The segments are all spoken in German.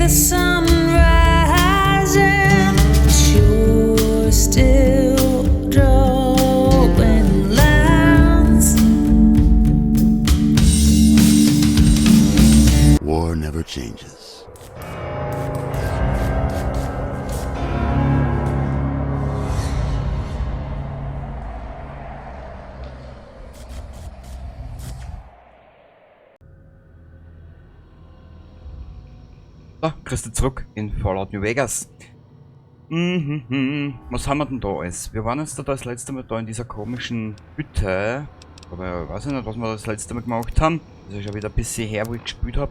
the sun rising, but you're still drawing lines. War never changes. So, grüß dich zurück in Fallout New Vegas. Was haben wir denn da alles? Wir waren jetzt da das letzte Mal da in dieser komischen Hütte. Aber ich weiß nicht, was wir das letzte Mal gemacht haben. Das ist ja wieder ein bisschen her, wo ich gespielt habe.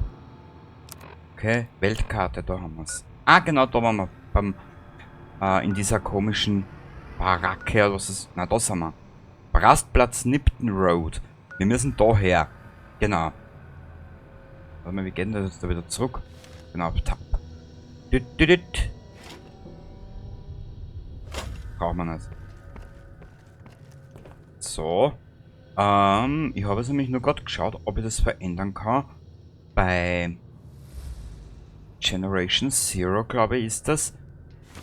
Okay, Weltkarte, da haben wir es. Ah, genau, da waren wir. In dieser komischen Baracke oder was ist. Na, da sind wir. Rastplatz Nipton Road. Wir müssen da her. Genau. Warte mal, wie gehen wir jetzt da wieder zurück? Genau, Tab. Braucht man nicht. So. Ich habe jetzt nämlich nur gerade geschaut, ob ich das verändern kann. Bei Generation Zero, glaube ich, ist das.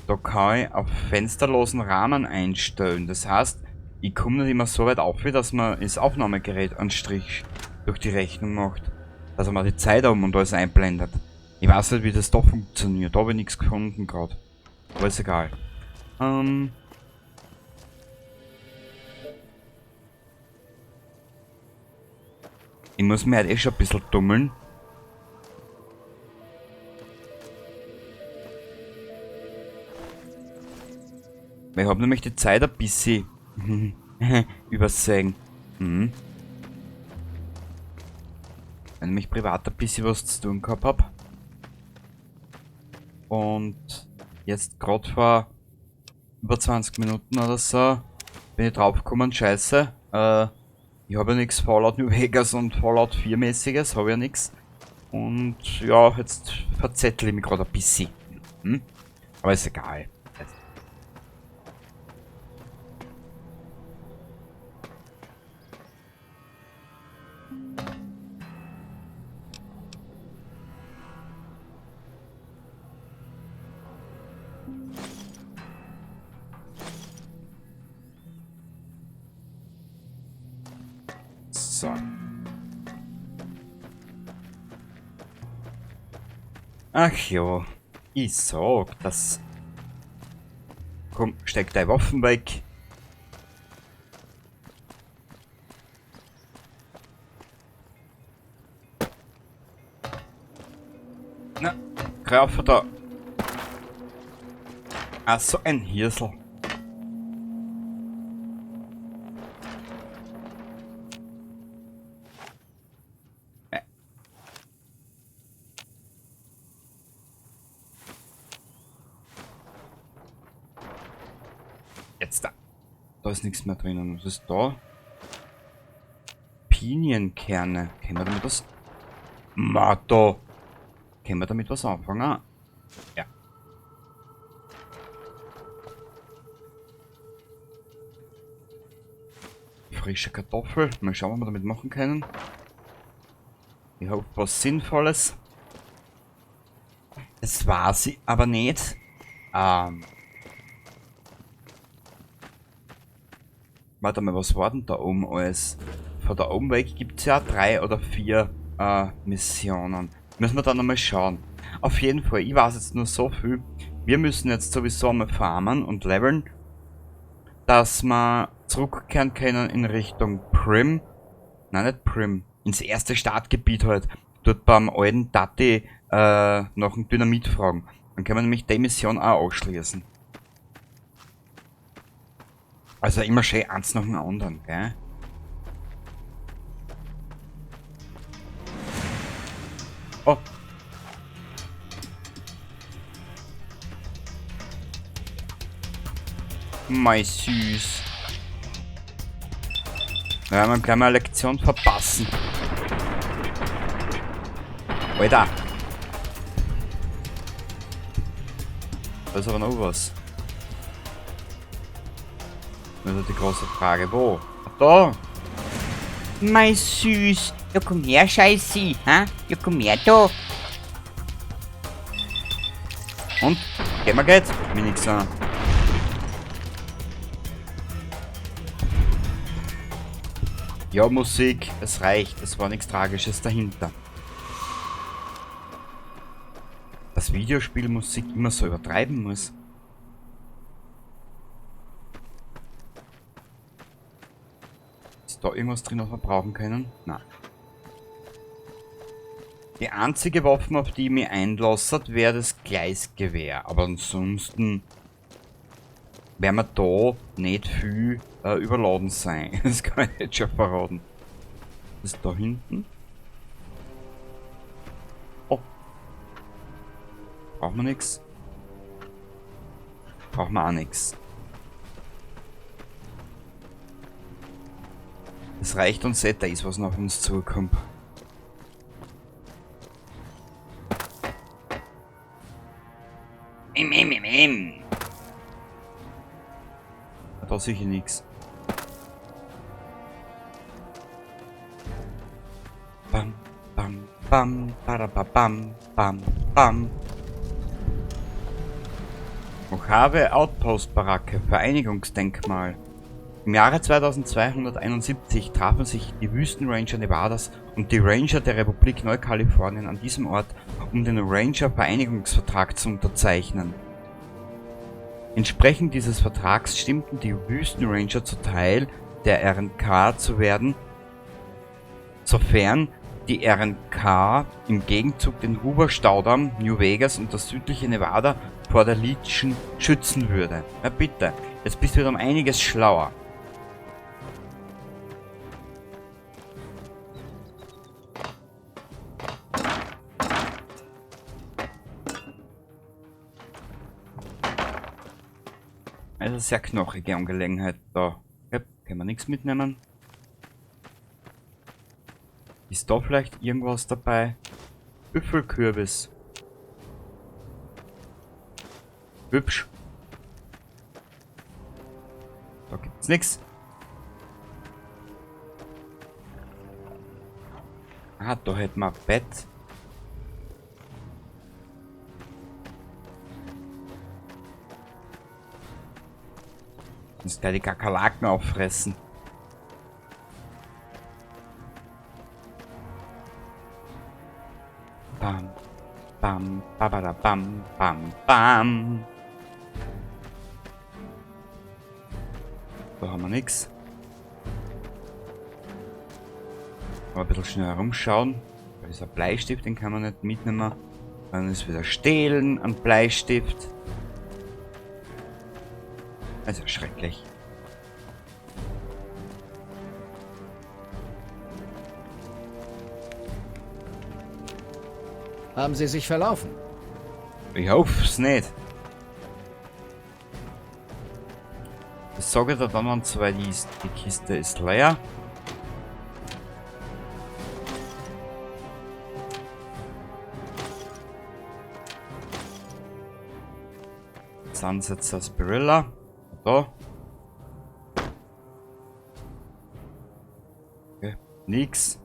Da kann ich auf fensterlosen Rahmen einstellen. Das heißt, ich komme nicht immer so weit auf, dass man das Aufnahmegerät einen Strich durch die Rechnung macht. Dass man die Zeit um und alles einblendet. Ich weiß nicht, wie das da funktioniert. Da habe ich nichts gefunden gerade. Aber ist egal. Ich muss mir halt schon ein bisschen dummeln. Weil ich habe nämlich die Zeit ein bisschen übersehen. Wenn ich nämlich privat ein bisschen was zu tun gehabt habe. Und jetzt gerade vor über 20 Minuten oder so bin ich draufgekommen, scheiße, ich habe ja nichts Fallout New Vegas und Fallout 4 mäßiges, habe ja nichts. Und ja, jetzt verzettle ich mich gerade ein bisschen. Aber ist egal. So. Ach ja, ich sag, das... Komm, steck deine Waffen weg. Na, Graufe da. Ach so, ein Hirsel. Jetzt da. Da ist nichts mehr drinnen. Was ist da? Pinienkerne. Können wir damit was... Mato. Können wir damit was anfangen? Ja. Frische Kartoffel. Mal schauen, was wir damit machen können. Ich hoffe, was Sinnvolles. Das war sie aber nicht. Warte mal, was war denn da oben alles? Von da oben weg gibt es ja 3 oder 4 Missionen. Müssen wir dann nochmal schauen. Auf jeden Fall, ich weiß jetzt nur so viel. Wir müssen jetzt sowieso einmal farmen und leveln, dass wir zurückkehren können in Richtung Prim. Nein, nicht Prim. Ins erste Startgebiet halt. Dort beim alten Dati nach dem Dynamit fragen. Dann können wir nämlich die Mission auch ausschließen. Also immer schön eins nach dem anderen, gell? Oh. Mei süß. Da werden wir gleich mal eine Lektion verpassen. Alter. Da ist aber noch was. Das ist die große Frage, wo? Da! Mei süß. Ja, komm her, Scheiße. Ha? Ja, komm her da. Und? Gehen wir geht? Mir nix an. Ja, Musik, es reicht. Es war nichts Tragisches dahinter. Dass Videospielmusik immer so übertreiben muss. Ist da irgendwas drin, was wir brauchen können? Nein. Die einzige Waffe, auf die ich mich einlasse, wäre das Gleisgewehr. Aber ansonsten werden wir da nicht viel überladen sein. Das kann ich jetzt schon verraten. Das ist da hinten. Oh. Brauchen wir nichts. Brauchen wir auch nichts. Es reicht uns nicht, da ist was nach uns zukommt. Da sicher nichts. Bam, bam, bam, bam, bam, bam. Mojave Outpost-Baracke, Vereinigungsdenkmal. Im Jahre 2271 trafen sich die Wüstenranger Nevadas und die Ranger der Republik Neukalifornien an diesem Ort, um den Ranger-Vereinigungsvertrag zu unterzeichnen. Entsprechend dieses Vertrags stimmten die Wüstenranger zu Teil der RNK zu werden, sofern die RNK im Gegenzug den Hoover-Staudamm, New Vegas und das südliche Nevada vor der Legion schützen würde. Na bitte, jetzt bist du wieder um einiges schlauer. Also sehr knochige Angelegenheit da. Ja, können wir nichts mitnehmen. Ist da vielleicht irgendwas dabei? Büffelkürbis. Hübsch. Da gibt's nichts. Ah, da hätten wir ein Bett. Sonst gleich die Kakerlaken auffressen. Bam, bam, babada, bam, bam, bam. Da haben wir nichts. Aber ein bisschen schnell herumschauen. Da ist ein Bleistift, den kann man nicht mitnehmen. Dann ist wieder stehlen an Bleistift. Also schrecklich. Haben Sie sich verlaufen? Ich hoffe es nicht. Das sage ich dir dann, wenn es soweit ist. Die Kiste ist leer. Sunset Sarsaparilla. Da. Okay. Nix.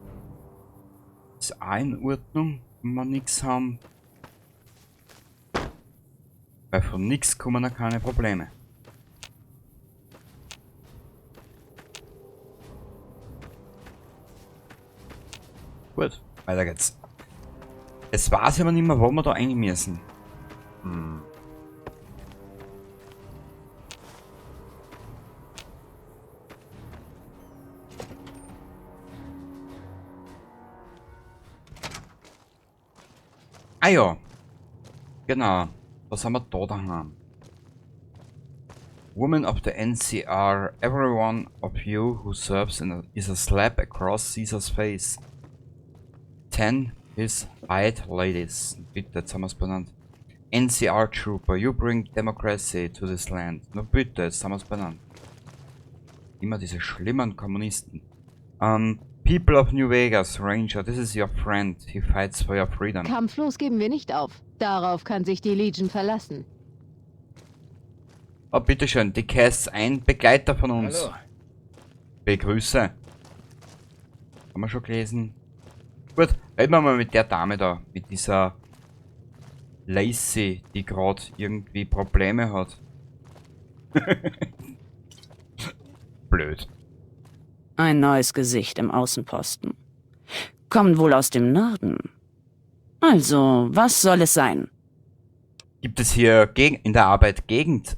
Ist auch in Ordnung, wenn wir nichts haben. Weil von nichts kommen auch keine Probleme. Gut, weiter geht's. Es weiß aber nicht mehr, wo wir da rein müssen. Ah ja, genau. Was haben wir da daheim? Woman of the NCR, every one of you who serves is a slap across Caesar's face. 10 his eyed ladies. Bitte, jetzt haben wir es benannt. NCR Trooper, you bring democracy to this land. Na bitte, jetzt haben wir es benannt. Immer diese schlimmen Kommunisten. People of New Vegas, Ranger, this is your friend. He fights for your freedom. Kampflos geben wir nicht auf. Darauf kann sich die Legion verlassen. Oh, bitteschön, die Cass, ein Begleiter von uns. Hallo. Begrüße. Haben wir schon gelesen? Gut, reden wir mal mit der Dame da. Mit dieser Lacey, die gerade irgendwie Probleme hat. Blöd. Ein neues Gesicht im Außenposten. Kommen wohl aus dem Norden. Also, was soll es sein? Gibt es hier in der Arbeit Gegend?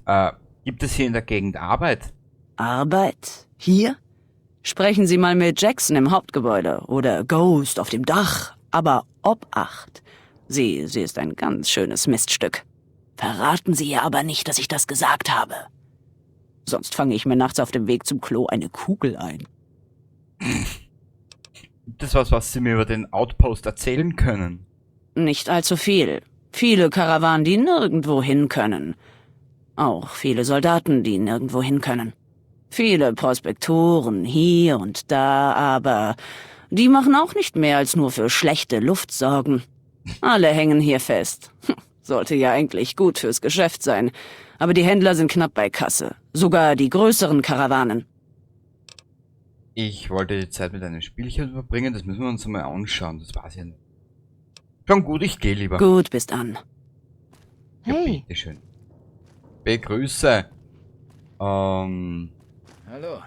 Gibt es hier in der Gegend Arbeit? Arbeit? Hier? Sprechen Sie mal mit Jackson im Hauptgebäude oder Ghost auf dem Dach. Aber Obacht. Sie ist ein ganz schönes Miststück. Verraten Sie ihr aber nicht, dass ich das gesagt habe. Sonst fange ich mir nachts auf dem Weg zum Klo eine Kugel ein. Gibt es was Sie mir über den Outpost erzählen können? Nicht allzu viel. Viele Karawanen, die nirgendwo hin können. Auch viele Soldaten, die nirgendwo hin können. Viele Prospektoren hier und da, aber die machen auch nicht mehr als nur für schlechte Luft sorgen. Alle hängen hier fest. Sollte ja eigentlich gut fürs Geschäft sein. Aber die Händler sind knapp bei Kasse. Sogar die größeren Karawanen. Ich wollte die Zeit mit einem Spielchen verbringen, das müssen wir uns einmal anschauen, das war's ja nicht. Schon gut, ich gehe lieber. Gut, bis dann. Ja, Hey. bitteschön. Begrüße. Hallo.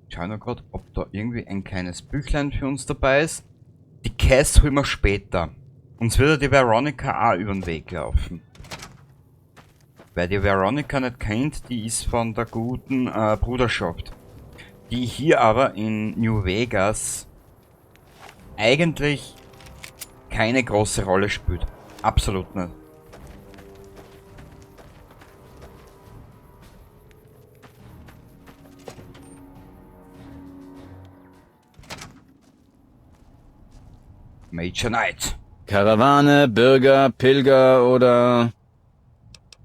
Schau noch grad, ob da irgendwie ein kleines Büchlein für uns dabei ist. Die Cass holen wir später. Uns würde die Veronica auch über den Weg laufen. Wer die Veronica nicht kennt, die ist von der guten Bruderschaft. Die hier aber in New Vegas eigentlich keine große Rolle spielt. Absolut nicht. Major Knight. Karawane, Bürger, Pilger oder...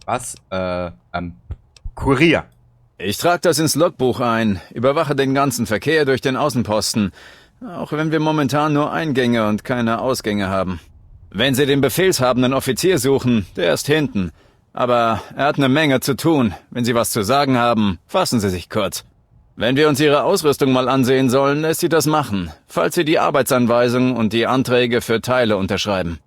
Was? Kurier. Ich trage das ins Logbuch ein, überwache den ganzen Verkehr durch den Außenposten, auch wenn wir momentan nur Eingänge und keine Ausgänge haben. Wenn Sie den befehlshabenden Offizier suchen, der ist hinten. Aber er hat eine Menge zu tun. Wenn Sie was zu sagen haben, fassen Sie sich kurz. Wenn wir uns Ihre Ausrüstung mal ansehen sollen, lässt Sie das machen, falls Sie die Arbeitsanweisung und die Anträge für Teile unterschreiben.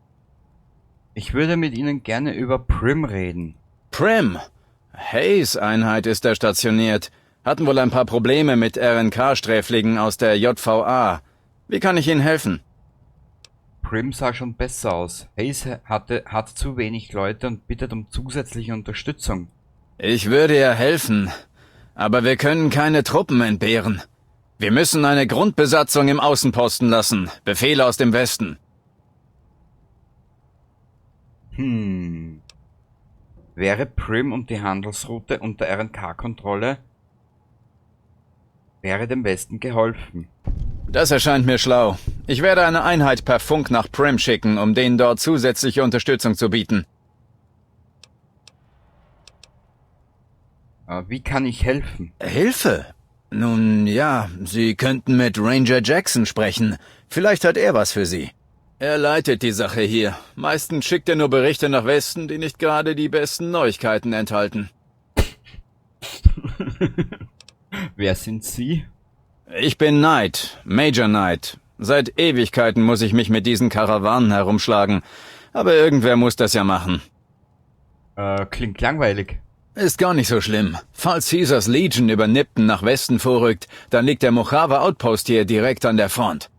Ich würde mit Ihnen gerne über Prim reden. Prim. Hayes Einheit ist da stationiert. Hatten wohl ein paar Probleme mit RNK-Sträflingen aus der JVA. Wie kann ich Ihnen helfen? Prim sah schon besser aus. Hayes hat zu wenig Leute und bittet um zusätzliche Unterstützung. Ich würde ja helfen, aber wir können keine Truppen entbehren. Wir müssen eine Grundbesatzung im Außenposten lassen. Befehle aus dem Westen. Wäre Prim und die Handelsroute unter RNK-Kontrolle, wäre dem Westen geholfen. Das erscheint mir schlau. Ich werde eine Einheit per Funk nach Prim schicken, um denen dort zusätzliche Unterstützung zu bieten. Wie kann ich helfen? Hilfe? Nun ja, Sie könnten mit Ranger Jackson sprechen. Vielleicht hat er was für Sie. Er leitet die Sache hier. Meistens schickt er nur Berichte nach Westen, die nicht gerade die besten Neuigkeiten enthalten. Wer sind Sie? Ich bin Knight, Major Knight. Seit Ewigkeiten muss ich mich mit diesen Karawanen herumschlagen. Aber irgendwer muss das ja machen. Klingt langweilig. Ist gar nicht so schlimm. Falls Caesars Legion über Nipton nach Westen vorrückt, dann liegt der Mojave Outpost hier direkt an der Front.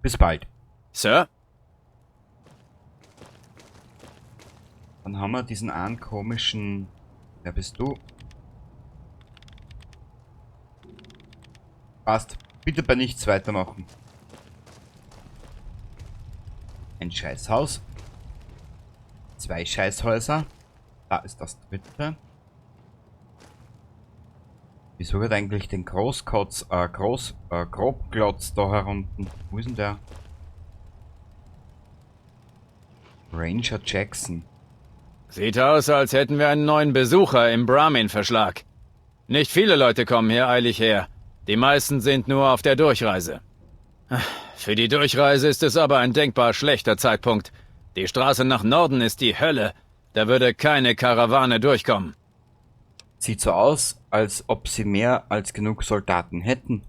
Bis bald. Sir? Dann haben wir diesen einen komischen... Wer bist du? Passt. Bitte bei nichts weitermachen. Ein Scheißhaus. 2 Scheißhäuser. Da ist das dritte. Wieso wird eigentlich den Grobklotz da herunten? Wo ist denn der? Ranger Jackson. Sieht aus, als hätten wir einen neuen Besucher im Brahmin-Verschlag. Nicht viele Leute kommen hier eilig her. Die meisten sind nur auf der Durchreise. Für die Durchreise ist es aber ein denkbar schlechter Zeitpunkt. Die Straße nach Norden ist die Hölle. Da würde keine Karawane durchkommen. Sieht so aus, als ob sie mehr als genug Soldaten hätten.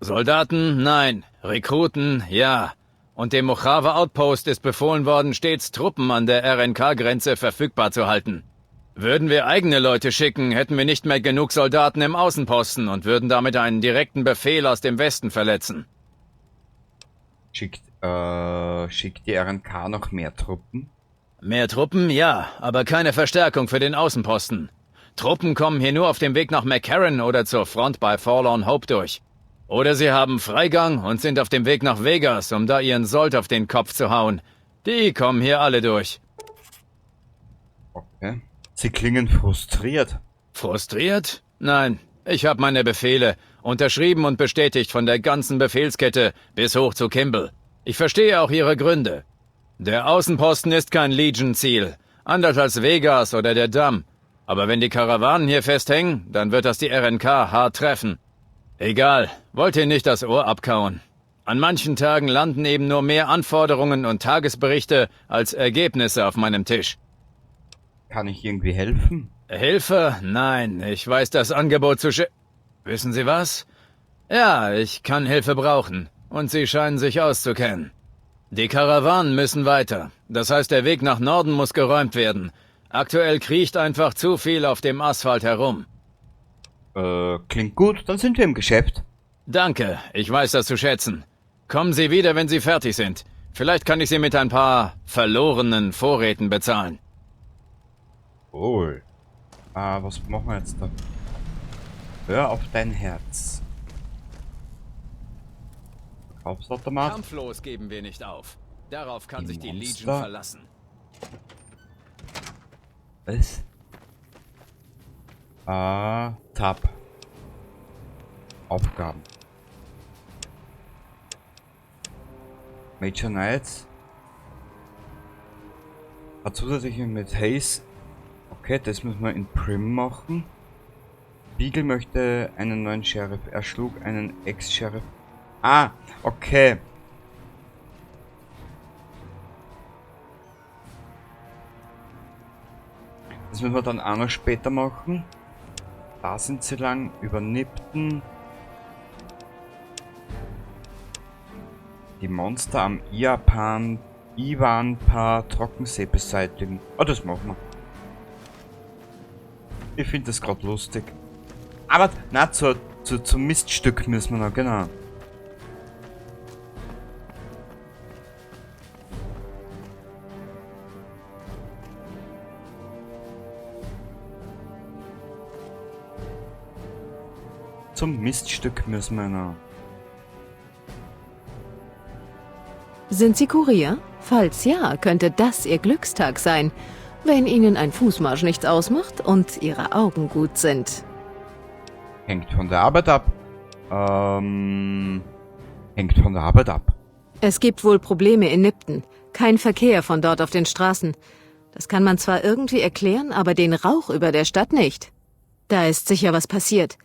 Soldaten, nein. Rekruten, ja. Und dem Mojave Outpost ist befohlen worden, stets Truppen an der RNK-Grenze verfügbar zu halten. Würden wir eigene Leute schicken, hätten wir nicht mehr genug Soldaten im Außenposten und würden damit einen direkten Befehl aus dem Westen verletzen. Schickt die RNK noch mehr Truppen? Mehr Truppen, ja, aber keine Verstärkung für den Außenposten. Truppen kommen hier nur auf dem Weg nach McCarran oder zur Front bei Forlorn Hope durch. Oder sie haben Freigang und sind auf dem Weg nach Vegas, um da ihren Sold auf den Kopf zu hauen. Die kommen hier alle durch. Okay. Sie klingen frustriert. Frustriert? Nein, ich habe meine Befehle, unterschrieben und bestätigt von der ganzen Befehlskette bis hoch zu Kimball. Ich verstehe auch ihre Gründe. Der Außenposten ist kein Legion-Ziel, anders als Vegas oder der Damm. Aber wenn die Karawanen hier festhängen, dann wird das die RNK hart treffen. Egal, wollt ihr nicht das Ohr abkauen. An manchen Tagen landen eben nur mehr Anforderungen und Tagesberichte als Ergebnisse auf meinem Tisch. Kann ich irgendwie helfen? Hilfe? Nein, ich weiß das Angebot zu Wissen Sie was? Ja, ich kann Hilfe brauchen. Und Sie scheinen sich auszukennen. Die Karawanen müssen weiter. Das heißt, der Weg nach Norden muss geräumt werden. Aktuell kriecht einfach zu viel auf dem Asphalt herum. Klingt gut, dann sind wir im Geschäft. Danke, ich weiß das zu schätzen. Kommen Sie wieder, wenn Sie fertig sind. Vielleicht kann ich Sie mit ein paar verlorenen Vorräten bezahlen. Cool. Was machen wir jetzt da? Hör auf dein Herz. Verkaufsautomat. Kampflos geben wir nicht auf. Darauf kann sich die Monster. Legion verlassen. Was? Tab. Aufgaben. Major Knights. Hat zusätzlich mit Haze. Okay, das müssen wir in Prim machen. Beagle möchte einen neuen Sheriff. Er schlug einen Ex-Sheriff. Ah, okay. Das müssen wir dann auch noch später machen. Da sind sie lang. Über Nipton. Die Monster am Iwan-Paar Trockensee beseitigen. Oh, das machen wir. Ich finde das gerade lustig. Aber, na, zum Miststück müssen wir noch, genau. Zum Miststück müssen wir noch. Sind Sie Kurier? Falls ja, könnte das Ihr Glückstag sein, wenn Ihnen ein Fußmarsch nichts ausmacht und Ihre Augen gut sind. Hängt von der Arbeit ab. Hängt von der Arbeit ab. Es gibt wohl Probleme in Nipton. Kein Verkehr von dort auf den Straßen. Das kann man zwar irgendwie erklären, aber den Rauch über der Stadt nicht. Da ist sicher was passiert.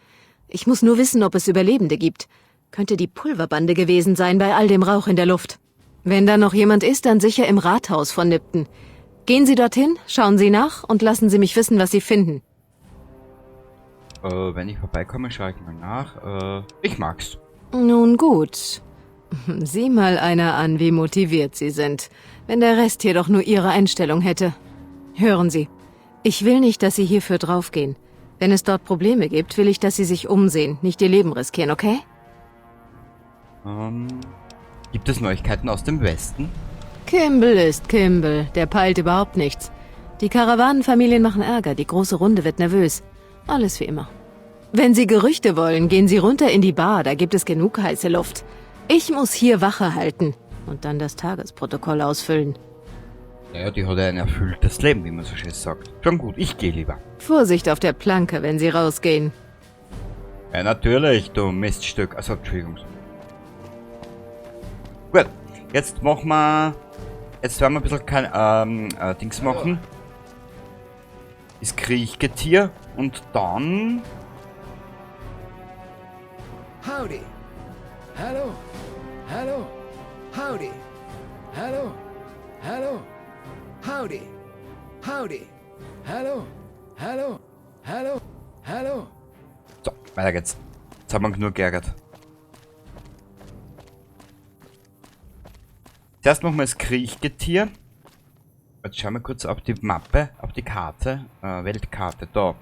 Ich muss nur wissen, ob es Überlebende gibt. Könnte die Pulverbande gewesen sein bei all dem Rauch in der Luft. Wenn da noch jemand ist, dann sicher im Rathaus von Nipton. Gehen Sie dorthin, schauen Sie nach und lassen Sie mich wissen, was Sie finden. Wenn ich vorbeikomme, schaue ich mal nach. Ich mag's. Nun gut. Sieh mal einer an, wie motiviert Sie sind, wenn der Rest hier doch nur Ihre Einstellung hätte. Hören Sie, ich will nicht, dass Sie hierfür draufgehen. Wenn es dort Probleme gibt, will ich, dass Sie sich umsehen, nicht Ihr Leben riskieren, okay? Gibt es Neuigkeiten aus dem Westen? Kimball ist Kimball, der peilt überhaupt nichts. Die Karawanenfamilien machen Ärger, die große Runde wird nervös. Alles wie immer. Wenn Sie Gerüchte wollen, gehen Sie runter in die Bar, da gibt es genug heiße Luft. Ich muss hier Wache halten und dann das Tagesprotokoll ausfüllen. Naja, die hat ja ein erfülltes Leben, wie man so schön sagt. Schon gut, ich gehe lieber. Vorsicht auf der Planke, wenn Sie rausgehen. Ja, natürlich, du Miststück. Also, Entschuldigung. Gut, jetzt machen wir... Jetzt werden wir ein bisschen kein, Dings machen. Das Kriechgetier und dann... Howdy. Hallo. Hallo. Howdy. Hallo. Hallo. Howdy. Howdy. Hallo. Hallo. Hallo. Hallo. So, weiter geht's. Jetzt haben wir genug geärgert. Zuerst machen wir das Kriechgetier. Jetzt schauen wir kurz auf die Mappe, auf die Karte, Weltkarte, da.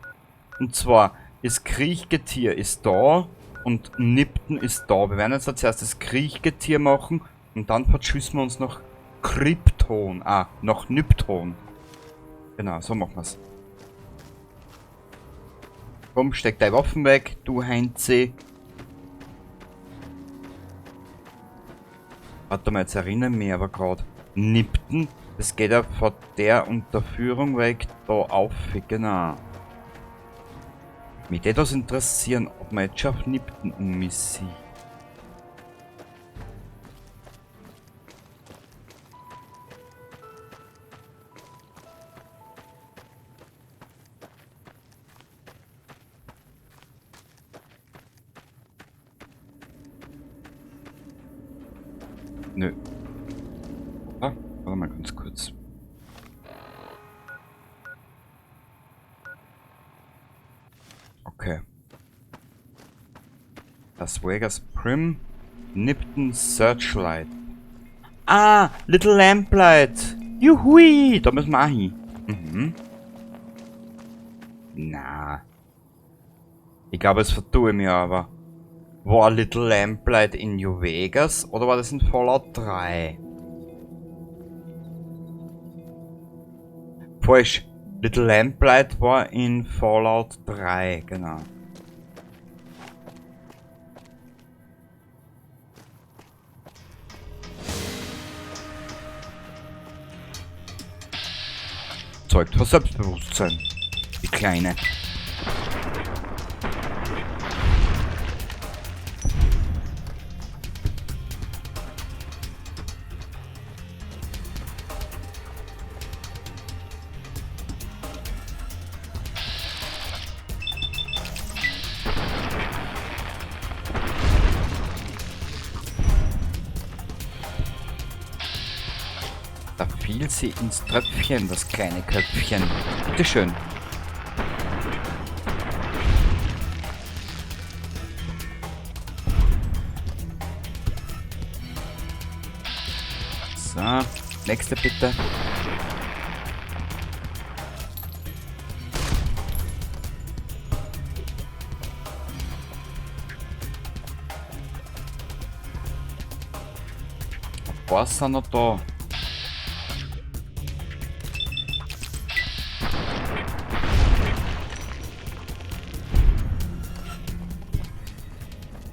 Und zwar, das Kriechgetier ist da und Nipton ist da. Wir werden jetzt zuerst das Kriechgetier machen und dann verschüssen wir uns nach Krypton, nach Nypton. Genau, so machen wir's. Komm, steck deine Waffen weg, du Heinze. Warte mal, jetzt erinnere mich aber gerade. Nipton, das geht ja von der Unterführung weg da auf, genau. Mich würde das interessieren, ob man jetzt schon auf Nipton um mich sieht. Nö. Warte mal ganz kurz. Okay. Las Vegas Prim, Nipton Searchlight. Ah, Little Lamplight. Juhui, da müssen wir auch hin. Mhm. Na. Ich glaube, es vertue mir aber. War Little Lamplight in New Vegas oder war das in Fallout 3? Falsch. Little Lamplight war in Fallout 3, genau. Zeugt von Selbstbewusstsein. Die Kleine. Da fiel sie ins Tröpfchen, das kleine Köpfchen. Bitteschön. So, nächste bitte. Was sind noch da?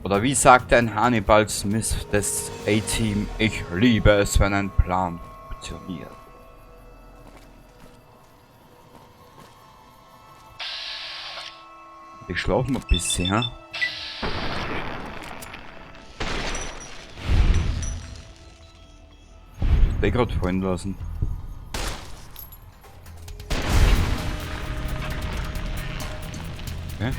Oder wie sagte ein Hannibal Smith des A-Team, ich liebe es, wenn ein Plan funktioniert. Ich schlafe mal ein bisschen, ha? Ich gerade fallen lassen. Okay.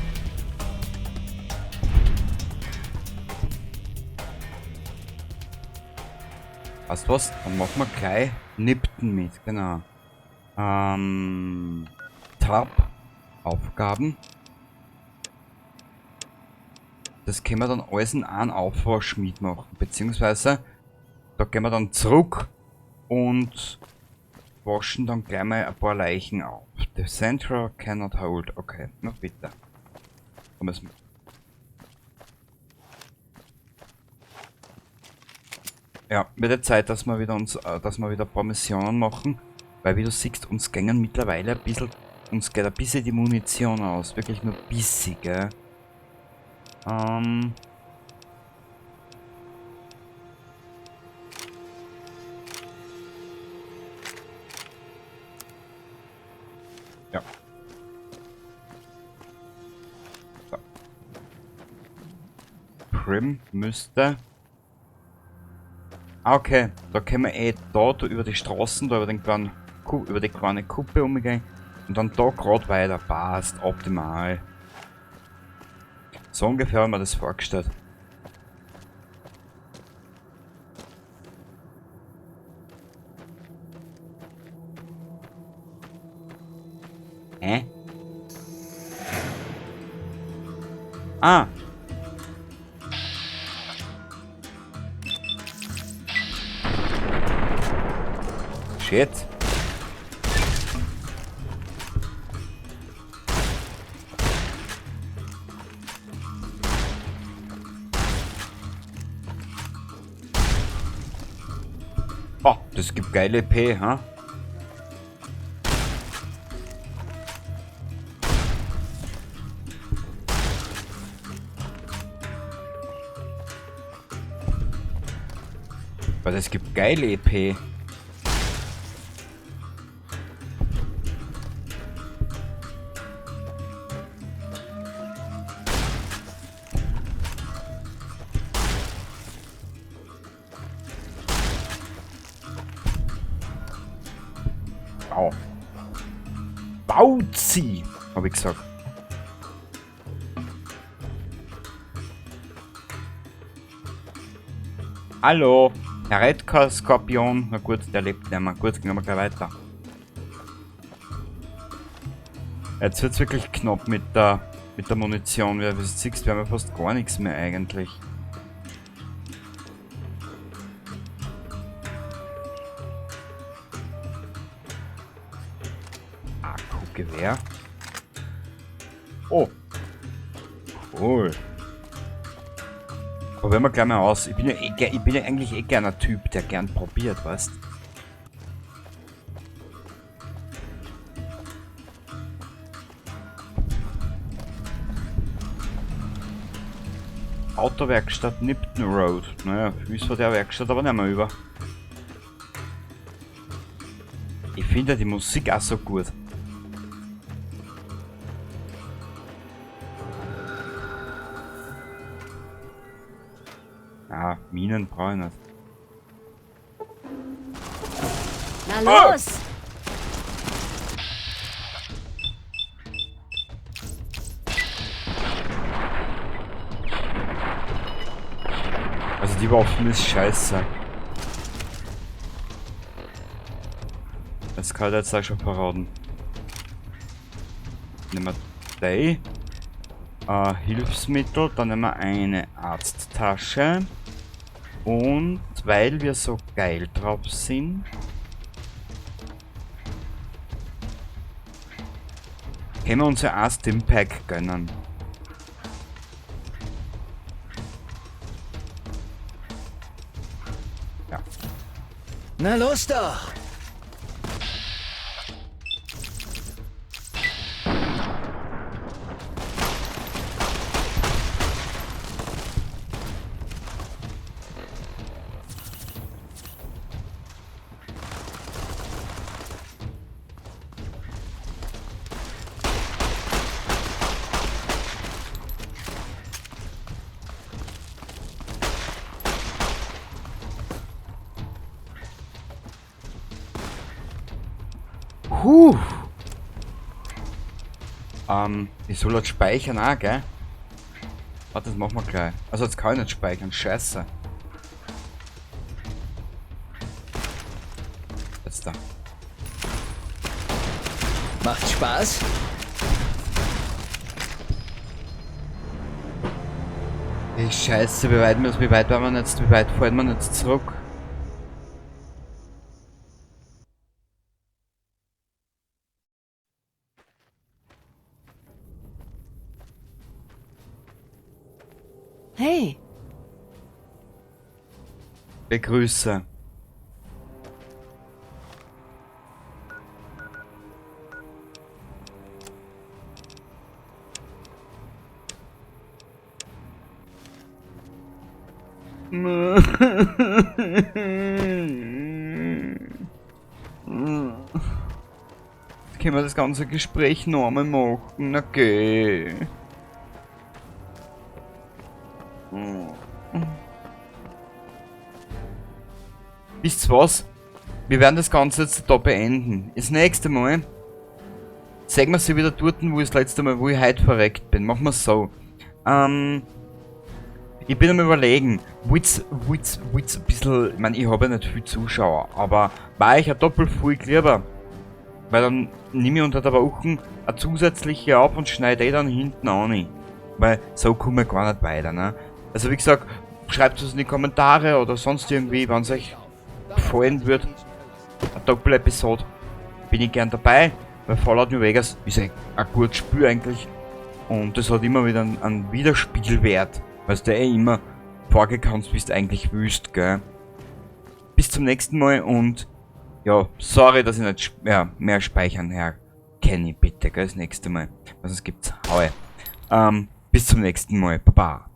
Weißt du was? Dann machen wir gleich Nipton mit, genau. Tab. Aufgaben. Das können wir dann alles in einen Aufwasch mitmachen. Beziehungsweise, da gehen wir dann zurück und waschen dann gleich mal ein paar Leichen auf. The Central cannot hold. Okay, na bitte. Da müssen wir. Ja, wird der Zeit, dass wir wieder ein paar Missionen machen, weil wie du siehst, uns gängen mittlerweile ein bisschen, uns geht ein bisschen die Munition aus, wirklich nur ein bisschen, gell? Ja. So. Prim müsste. Okay, da können wir da über die Straßen, da über die kleine Kuppe umgehen und dann da gerade weiter. Passt, optimal. So ungefähr haben wir das vorgestellt. Ah! Shit. Oh, das gibt geile EP, ha? Aber das gibt geile EP. Wow. Bauzi, habe ich gesagt. Hallo, Herr Redka Skorpion. Na gut, der lebt nicht mehr. Gut, gehen wir gleich weiter. Jetzt wird's wirklich knapp mit der Munition. Wie du siehst, wir haben ja fast gar nichts mehr eigentlich. Akku-Gewehr. Oh. Cool. Probieren wir gleich mal aus. Ich bin ja eigentlich eh gerne ein Typ, der gern probiert, weißt? Autowerkstatt Nipton Road. Naja, ist von der Werkstatt aber nicht mehr über. Ich finde die Musik auch so gut. Ah, Minen brauche ich nicht. Na los! Also die Waffen ist scheiße. Das kann ich jetzt auch schon verraten. Nehmen wir die. Hilfsmittel, dann nehmen wir eine Arzttasche. Und weil wir so geil drauf sind, können wir uns ja ein Stimpack gönnen. Ja. Na los doch! Ich soll jetzt speichern auch, gell? Warte, das machen wir gleich. Also jetzt kann ich nicht speichern, scheiße. Jetzt da. Macht Spaß? Hey, scheiße, wie weit waren wir jetzt, wie weit fallen wir jetzt zurück? Hey, Begrüße. Jetzt können wir das ganze Gespräch noch einmal machen, okay. Wisst ihr was? Wir werden das Ganze jetzt da beenden. Das nächste Mal sehen wir sie wieder dort, wo ich das letzte Mal, wo ich heute verreckt bin. Machen wir es so. Ich bin am Überlegen, will's ein bisschen, ich meine, ich habe ja nicht viel Zuschauer, aber war ich ja doppelt viel lieber. Weil dann nehme ich unter der Woche eine zusätzliche ab und schneide die dann hinten an. Weil so komme ich gar nicht weiter, ne? Also wie gesagt, schreibt es in die Kommentare oder sonst irgendwie, wenn es euch gefallen wird. Doppel-Episode bin ich gern dabei, weil Fallout New Vegas ist ein gutes Spiel eigentlich. Und das hat immer wieder einen Widerspiegelwert, weil du immer vorgekommst, bist eigentlich wüst, gell. Bis zum nächsten Mal und ja, sorry, dass ich nicht mehr speichern, Herr Kenny, bitte, gell, das nächste Mal. Was es gibt's, Haue. Bis zum nächsten Mal, Baba.